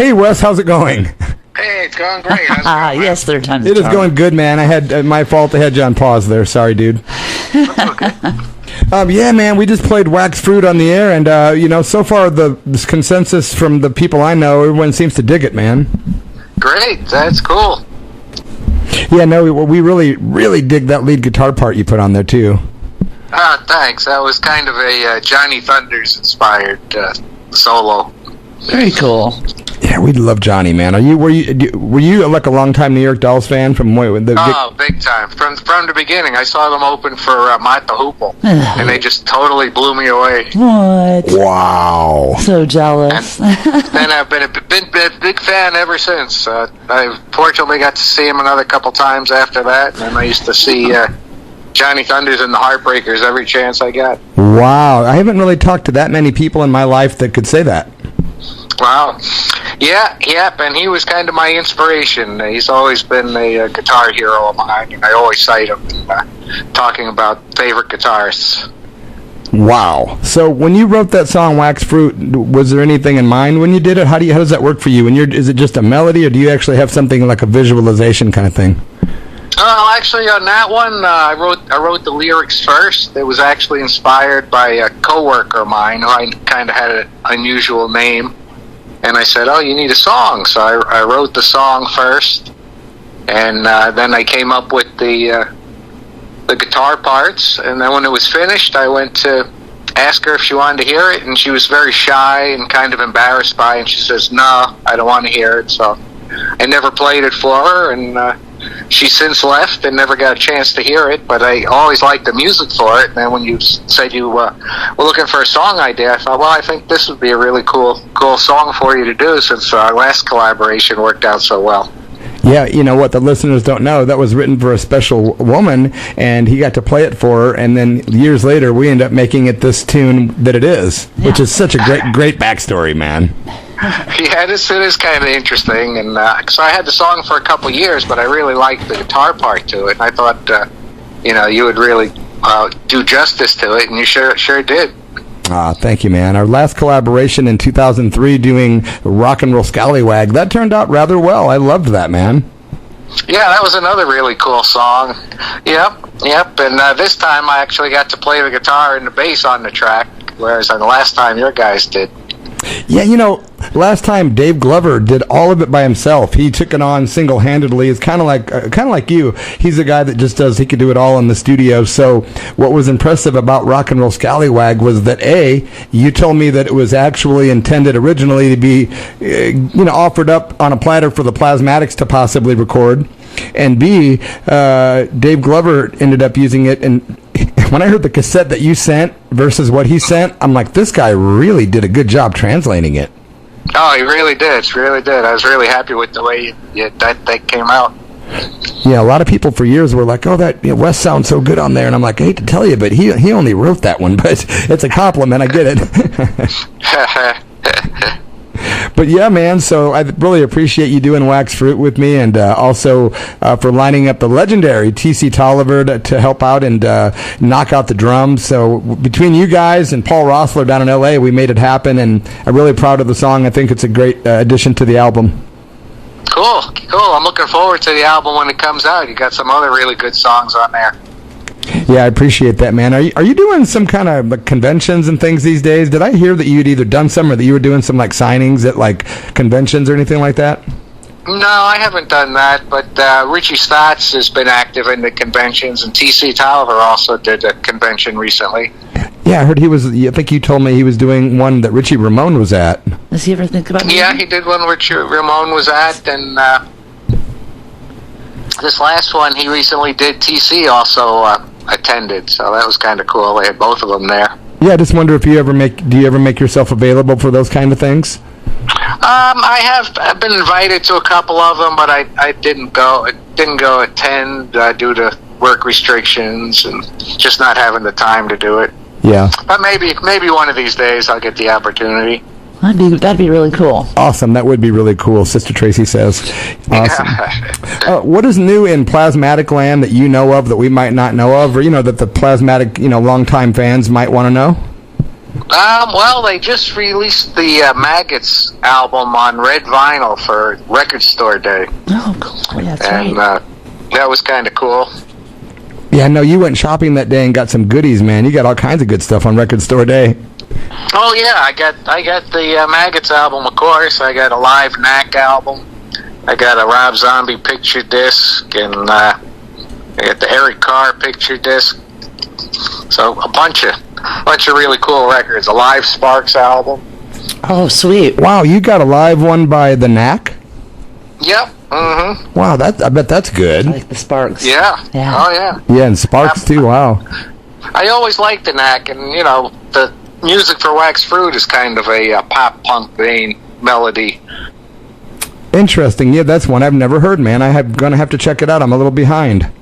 Hey, Wes, how's it going? Hey, it's going great. How's it going, Yes, third time's It is going good, man. I had my fault. I had you on pause there. Sorry, dude. That's okay. Yeah, man, we just played Wax Fruit on the air, and so far the consensus from the people I know, everyone seems to dig it, man. Great, that's cool. Yeah, no, we really, really dig that lead guitar part you put on there too. Thanks. That was kind of a Johnny Thunders inspired solo. Very cool. Yeah, we love Johnny, man. Were you like a longtime New York Dolls fan from big time. From the beginning, I saw them open for Mott the Hoople, and they just totally blew me away. What? Wow. So jealous. Then I've been a big fan ever since. I fortunately got to see him another couple times after that, and I used to see Johnny Thunders and the Heartbreakers every chance I got. Wow, I haven't really talked to that many people in my life that could say that. Wow. Yeah, and he was kind of my inspiration. He's always been a guitar hero of mine, and I always cite him talking about favorite guitarists. Wow. So when you wrote that song Wax Fruit, was there anything in mind when you did it? How does that work for you? Is it just a melody, or do you actually have something like a visualization kind of thing? Actually, on that one, I wrote the lyrics first. It was actually inspired by a coworker of mine who I kind of had an unusual name. And I said, "Oh, you need a song." So I wrote the song first, and then I came up with the guitar parts. And then when it was finished, I went to ask her if she wanted to hear it, and she was very shy and kind of embarrassed by it. And she says, "No, I don't want to hear it." So I never played it for her, and she's since left and never got a chance to hear it. But I always liked the music for it. And then when you said you were looking for a song idea, I thought, well, I think this would be a really cool song for you to do, since our last collaboration worked out so well. Yeah, you know what the listeners don't know, that was written for a special woman, and he got to play it for her, and then years later we end up making it this tune that it is, which is such a great backstory, man. Yeah, it is kind of interesting, and so I had the song for a couple years, but I really liked the guitar part to it, and I thought, you would really do justice to it, and you sure did. Thank you, man. Our last collaboration in 2003 doing Rock and Roll Scallywag, that turned out rather well. I loved that, man. Yeah, that was another really cool song. Yep, and this time I actually got to play the guitar and the bass on the track, whereas the last time your guys did. Yeah, last time Dave Glover did all of it by himself. He took it on single-handedly. It's kind of like you. He's a guy that he could do it all in the studio. So what was impressive about Rock and Roll Scallywag was that you told me that it was actually intended originally to be, offered up on a platter for the Plasmatics to possibly record, and B, Dave Glover ended up using it. And when I heard the cassette that you sent versus what he sent, I'm like, this guy really did a good job translating it. Oh, he really did. I was really happy with the way that came out. Yeah, a lot of people for years were like, "Oh, that Wes sounds so good on there," and I'm like, I hate to tell you, but he only wrote that one, but it's a compliment. I get it. But yeah, man, so I really appreciate you doing Wax Fruit with me, and also for lining up the legendary T.C. Tolliver to help out and knock out the drums. So between you guys and Paul Rossler down in L.A., we made it happen, and I'm really proud of the song. I think it's a great addition to the album. Cool. I'm looking forward to the album when it comes out. You got some other really good songs on there. Yeah, I appreciate that, man. Are you doing some kind of conventions and things these days? Did I hear that you'd either done some or that you were doing some signings at conventions or anything like that? No, I haven't done that, but Richie Stotts has been active in the conventions, and T.C. Tolliver also did a convention recently. Yeah, I heard I think you told me he was doing one that Richie Ramone was at. Does he ever think about it? Yeah, he did one Richie Ramone was at, and this last one he recently did, T.C. also attended, so that was kind of cool. They had both of them there. Yeah, I just wonder if do you ever make yourself available for those kind of things? I've been invited to a couple of them, but I didn't go attend due to work restrictions and just not having the time to do it. Yeah. But maybe one of these days I'll get the opportunity. That'd be really cool. Awesome. That would be really cool, Sister Tracy says. Awesome. What is new in Plasmatic land that you know of that we might not know of, or that the Plasmatic longtime fans might want to know? Well, they just released the Maggots album on red vinyl for Record Store Day. Oh, cool. Yeah, that's And right. that was kind of cool. Yeah, no, you went shopping that day and got some goodies, man. You got all kinds of good stuff on Record Store Day. Oh yeah, I got the Maggots album, of course. I got a live Knack album. I got a Rob Zombie picture disc, and I got the Eric Carr picture disc. So a bunch of really cool records. A live Sparks album. Oh, sweet. Wow, you got a live one by the Knack? Yep. Mm-hmm. Wow, I bet that's good. I like the Sparks. Yeah. Yeah. Oh yeah. Yeah, and Sparks too. Wow. I always liked the Knack, and the music for Wax Fruit is kind of a pop punk vein melody. Interesting. Yeah, that's one I've never heard, man. I'm gonna have to check it out. I'm a little behind.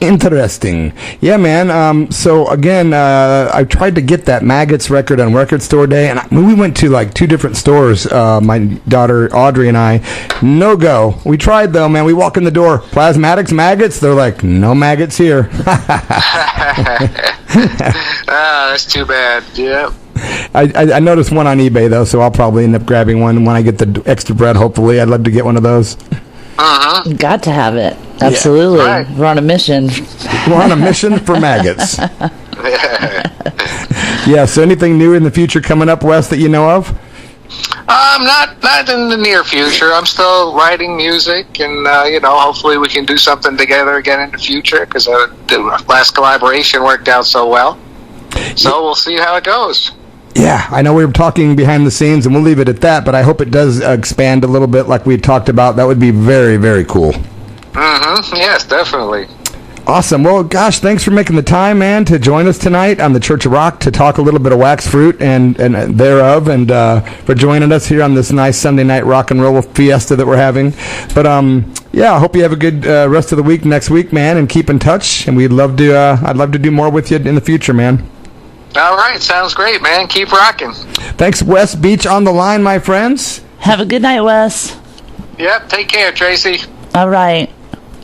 Interesting. Yeah, man. So again, I tried to get that Maggots record on Record Store Day, and we went to like 2 different stores. My daughter Audrey and I. No go. We tried though, man. We walk in the door. Plasmatics, Maggots. They're like, no maggots here. That's too bad. Yeah. I noticed one on eBay though, so I'll probably end up grabbing one when I get the extra bread. Hopefully, I'd love to get one of those. You got to have it. Absolutely. Right. We're on a mission. We're on a mission for maggots. Yeah. So, anything new in the future coming up, Wes, that you know of? Not in the near future. I'm still writing music, and hopefully we can do something together again in the future, because the last collaboration worked out so well. So we'll see how it goes. Yeah, I know we were talking behind the scenes, and we'll leave it at that, but I hope it does expand a little bit like we talked about. That would be very, very cool. Mm-hmm. Yes, definitely. Awesome. Well, gosh, thanks for making the time, man, to join us tonight on the Church of Rock to talk a little bit of Wax Fruit and thereof, and for joining us here on this nice Sunday night rock and roll fiesta that we're having. But, yeah, I hope you have a good rest of the week next week, man, and keep in touch, and I'd love to do more with you in the future, man. All right, sounds great, man. Keep rocking. Thanks, Wes Beech on the line, my friends. Have a good night, Wes. Yep, take care, Tracy. All right.